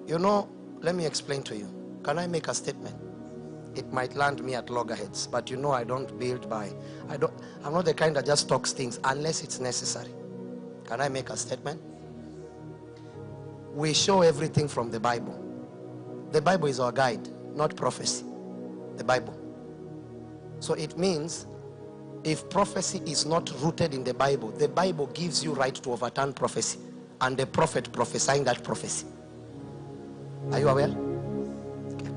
You know, let me explain to you. Can I make a statement? It might land me at loggerheads, but you know I don't build by, I'm not the kind that just talks things unless it's necessary. Can I make a statement? We show everything from the Bible. The Bible is our guide, not prophecy. The Bible. So it means if prophecy is not rooted in the Bible gives you right to overturn prophecy and the prophet prophesying that prophecy. Are you aware? Okay.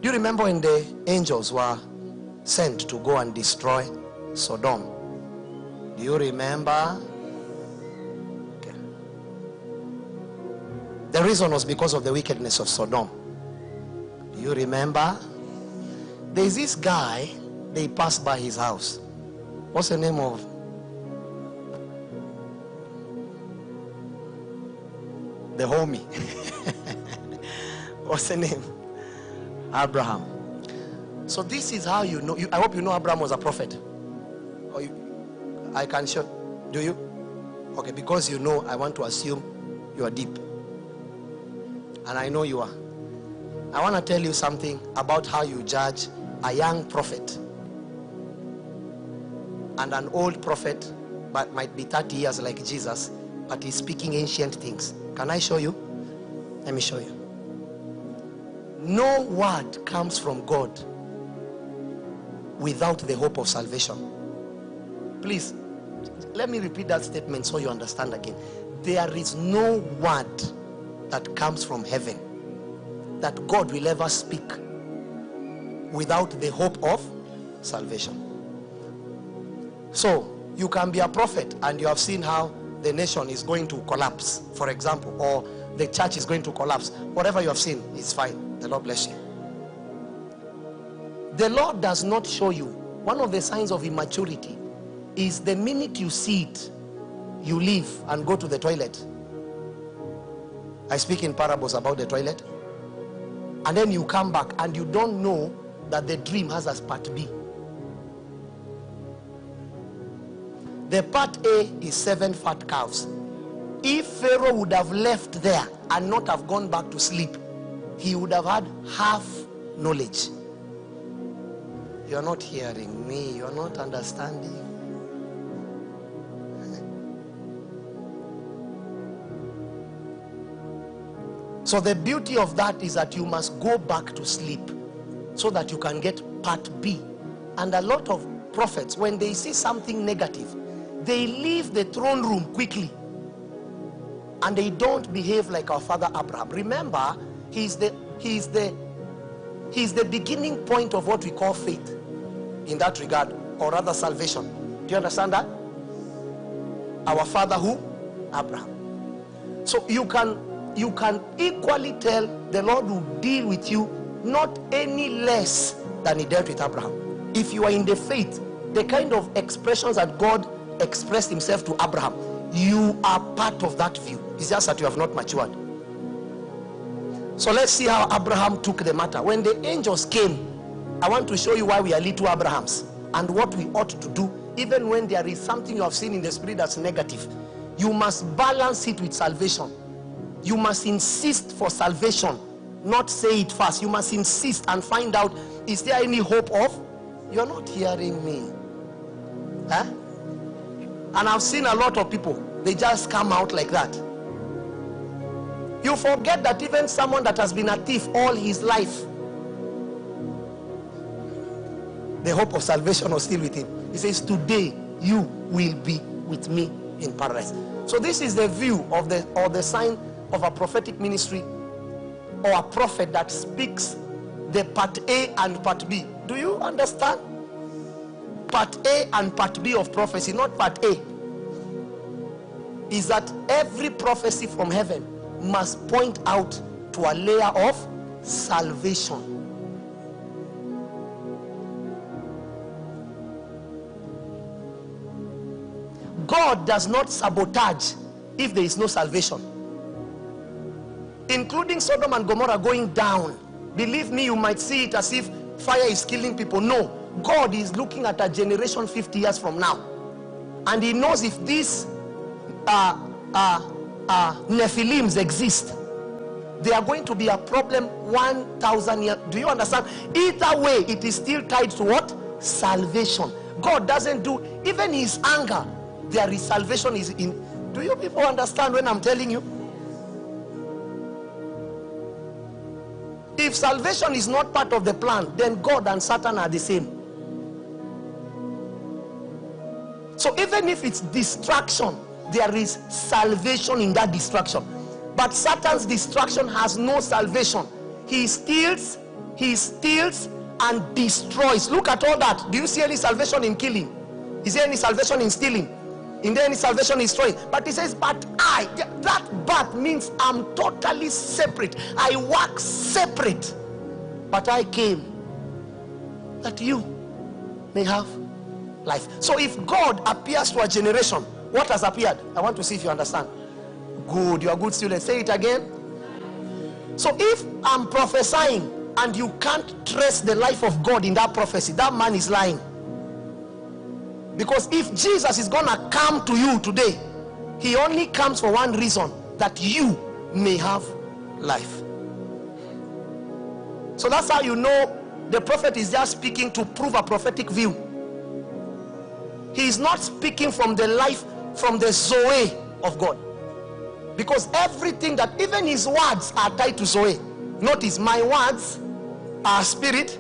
Do you remember when the angels were sent to go and destroy Sodom? Do you remember? Okay. The reason was because of the wickedness of Sodom. Do you remember? There's this guy, they passed by his house. What's the name of? The homie. What's the name? Abraham. So this is how you know. I hope you know Abraham was a prophet. Or I can show. Do you? Okay, because you know, I want to assume you are deep. And I know you are. I want to tell you something about how you judge a young prophet and an old prophet, but might be 30 years like Jesus, but he's speaking ancient things. Can I show you? Let me show you. No word comes from God without the hope of salvation. Please, let me repeat that statement so you understand again. There is no word that comes from heaven that God will ever speak without the hope of salvation. So you can be a prophet and you have seen how the nation is going to collapse, for example, or the church is going to collapse. Whatever you have seen is fine. The Lord bless you. The Lord does not show you. One of the signs of immaturity is the minute you see it, you leave and go to the toilet. I speak in parables about the toilet. And then you come back and you don't know that the dream has a part B. The part A is 7 fat calves. If Pharaoh would have left there and not have gone back to sleep, he would have had half knowledge. You're not hearing me. You're not understanding. So the beauty of that is that you must go back to sleep so that you can get part B. And a lot of prophets, when they see something negative, they leave the throne room quickly and they don't behave like our father Abraham. Remember, he's the beginning point of what we call faith in that regard, or rather salvation. Do you understand that? Our father who? Abraham. So you can equally tell the Lord will deal with you not any less than he dealt with Abraham. If you are in the faith, the kind of expressions that God expressed himself to Abraham, you are part of that view. It's just that you have not matured. So let's see how Abraham took the matter. When the angels came, I want to show you why we are little Abrahams and what we ought to do. Even when there is something you have seen in the spirit that's negative, you must balance it with salvation. You must insist for salvation, not say it fast. You must insist and find out, is there any hope of? You're not hearing me. Huh? And I've seen a lot of people, they just come out like that. You forget that even someone that has been a thief all his life, the hope of salvation was still with him. He says, today you will be with me in paradise. So this is the view of the sign of a prophetic ministry or a prophet that speaks the part A and part B. Do you understand? Part A and part B of prophecy, not part A, is that every prophecy from heaven must point out to a layer of salvation. God does not sabotage if there is no salvation. Including Sodom and Gomorrah going down. Believe me, you might see it as if fire is killing people. No, God is looking at a generation 50 years from now, and he knows if these Nephilims exist, they are going to be a problem 1,000 years. Do you understand? Either way, it is still tied to what? Salvation. God doesn't do, even his anger, there is salvation is in. Do you people understand when I'm telling you? If salvation is not part of the plan, then God and Satan are the same. So even if it's destruction, there is salvation in that destruction. But Satan's destruction has no salvation. He steals and destroys. Look at all that. Do you see any salvation in killing? Is there any salvation in stealing? Is there any salvation in destroying? But he says, but that but means I'm totally separate. I work separate. But I came that you may have life. So if God appears to a generation, what has appeared? I want to see if you understand. Good, you are good students. Say it again. So if I'm prophesying and you can't trace the life of God in that prophecy, that man is lying. Because if Jesus is gonna come to you today, he only comes for one reason, that you may have life. So that's how you know the prophet is just speaking to prove a prophetic view. He is not speaking from the life, from the Zoe of God. Because everything that, even his words are tied to Zoe. Notice, my words are spirit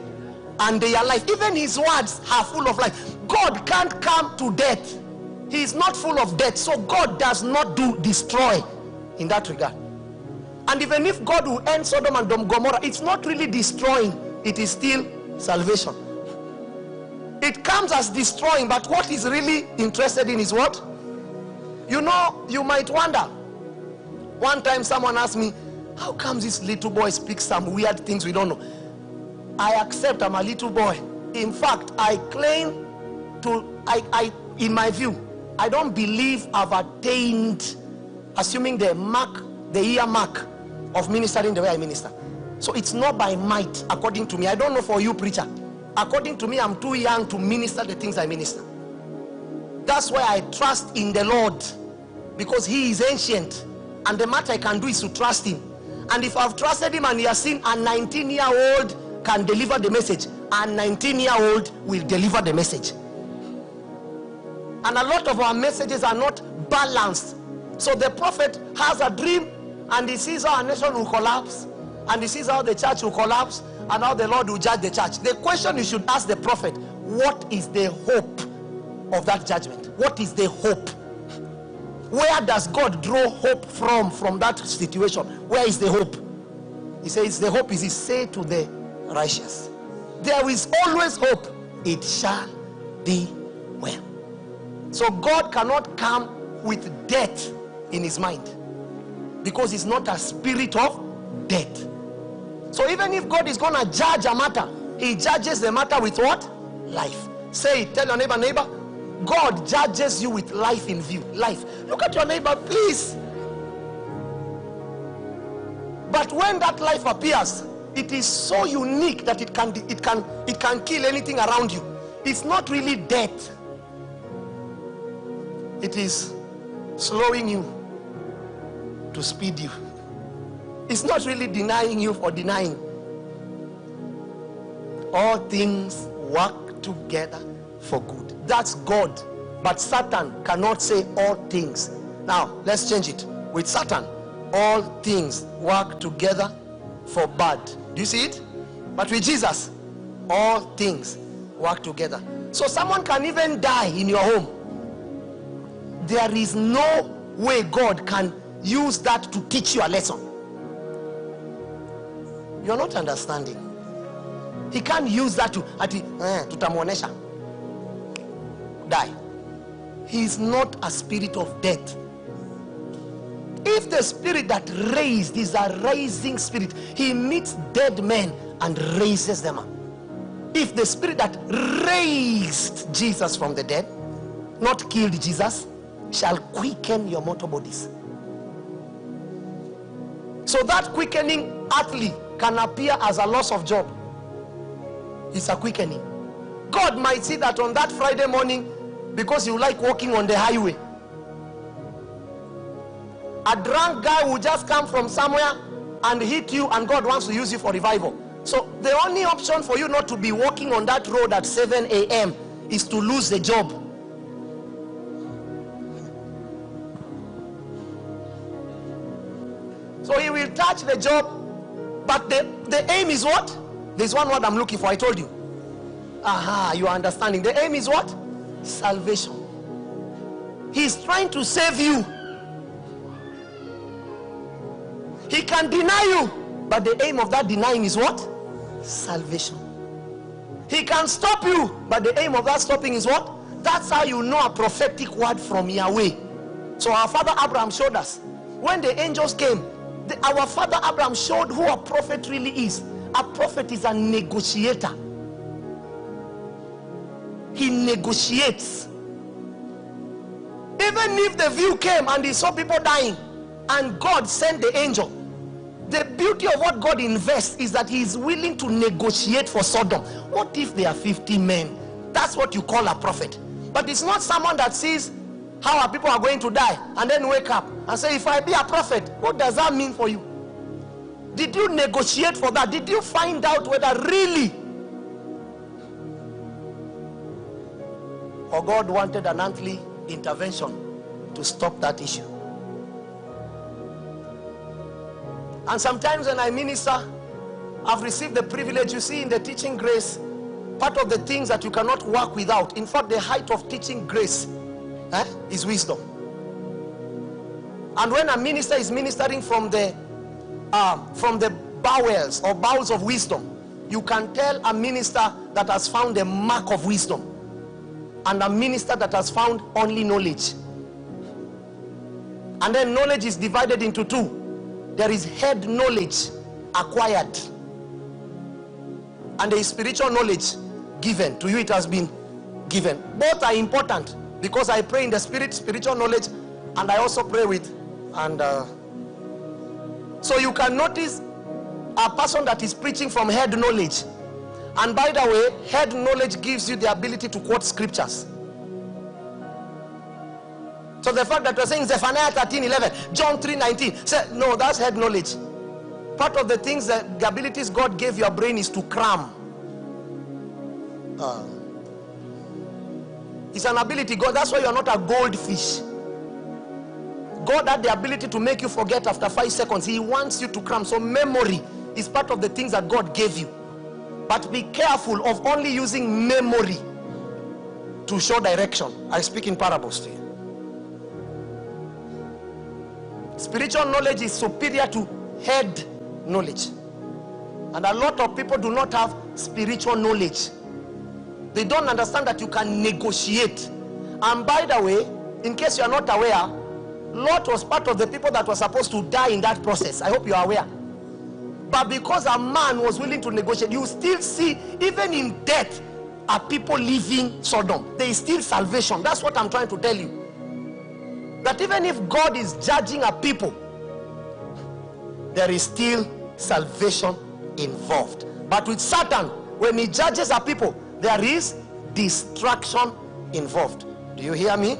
and they are life. Even his words are full of life. God can't come to death. He is not full of death. So God does not destroy in that regard. And even if God will end Sodom and Gomorrah, it's not really destroying. It is still salvation. It comes as destroying, but what he's really interested in is what? You know, you might wonder. One time someone asked me, how come this little boy speaks some weird things we don't know? I accept I'm a little boy. In fact, I claim to, in my view, I don't believe I've attained, assuming the year mark of ministering the way I minister. So it's not by might, according to me. I don't know for you, preacher. According to me, I'm too young to minister the things I minister. That's why I trust in the Lord, because he is ancient. And the matter I can do is to trust him. And if I've trusted him and he has seen a 19-year-old can deliver the message, a 19-year-old will deliver the message. And a lot of our messages are not balanced. So the prophet has a dream and he sees how a nation will collapse, and he sees how the church will collapse, and how the Lord will judge the church. The question you should ask the prophet, what is the hope of that judgment? What is the hope? Where does God draw hope from that situation? Where is the hope? He says the hope is, he said to the righteous, there is always hope. It shall be well. So God cannot come with death in his mind, because he's not a spirit of death. So even if God is going to judge a matter, he judges the matter with what? Life. Say it. Tell your neighbor, God judges you with life in view. Life. Look at your neighbor, please. But when that life appears, it is so unique that it can kill anything around you. It's not really death. It is slowing you to speed you. It's not really denying you for denying. All things work together for good. That's God. But Satan cannot say all things. Now, let's change it. With Satan, all things work together for bad. Do you see it? But with Jesus, all things work together. So someone can even die in your home. There is no way God can use that to teach you a lesson. You're not understanding. He can't use that to tutamuonesha. Die. He is not a spirit of death. If the spirit that raised is a raising spirit, he meets dead men and raises them up. If the spirit that raised Jesus from the dead, not killed Jesus, shall quicken your mortal bodies. So that quickening earthly can appear as a loss of job. It's a quickening. God might see that on that Friday morning, because you like walking on the highway, a drunk guy will just come from somewhere and hit you, and God wants to use you for revival. So the only option for you not to be walking on that road at 7 a.m. is to lose the job. So he will touch the job, but the aim is what? There's one word I'm looking for, I told you. Aha, you are understanding. The aim is what? Salvation. He's trying to save you. He can deny you, but the aim of that denying is what? Salvation. He can stop you, but the aim of that stopping is what? That's how you know a prophetic word from Yahweh. So our father Abraham showed us. When the angels came, our father Abraham showed who a prophet really is. A prophet is a negotiator. He negotiates. Even if the view came and he saw people dying and God sent the angel, the beauty of what God invests is that he is willing to negotiate for Sodom. What if there are 50 men? That's what you call a prophet. But it's not someone that sees how our people are going to die and then wake up and say, if I be a prophet, what does that mean for you? Did you negotiate for that? Did you find out whether really or God wanted an earthly intervention to stop that issue? And sometimes when I minister, I've received the privilege, you see, in the teaching grace, part of the things that you cannot work without, in fact the height of teaching grace is wisdom. And when a minister is ministering from the bowels or bowels of wisdom, you can tell a minister that has found the mark of wisdom and a minister that has found only knowledge. And then knowledge is divided into two. There is head knowledge acquired, and there is spiritual knowledge given. To you it has been given. Both are important, because I pray in the spirit, spiritual knowledge, and I also pray with, and so you can notice a person that is preaching from head knowledge. And by the way, head knowledge gives you the ability to quote scriptures. So the fact that we're saying Zephaniah 13:11, John 3:19, say no, that's head knowledge. Part of the things, that the abilities God gave your brain is to cram. It's an ability. God, that's why you're not a goldfish. God had the ability to make you forget after 5 seconds. He wants you to cram. So memory is part of the things that God gave you. But be careful of only using memory to show direction. I speak in parables to you. Spiritual knowledge is superior to head knowledge. And a lot of people do not have spiritual knowledge. They don't understand that you can negotiate. And by the way, in case you are not aware, Lot was part of the people that were supposed to die in that process. I hope you are aware. But because a man was willing to negotiate, you still see, even in death, are people leaving Sodom. There is still salvation. That's what I'm trying to tell you. That even if God is judging a people, there is still salvation involved. But with Satan, when he judges a people, there is destruction involved. Do you hear me?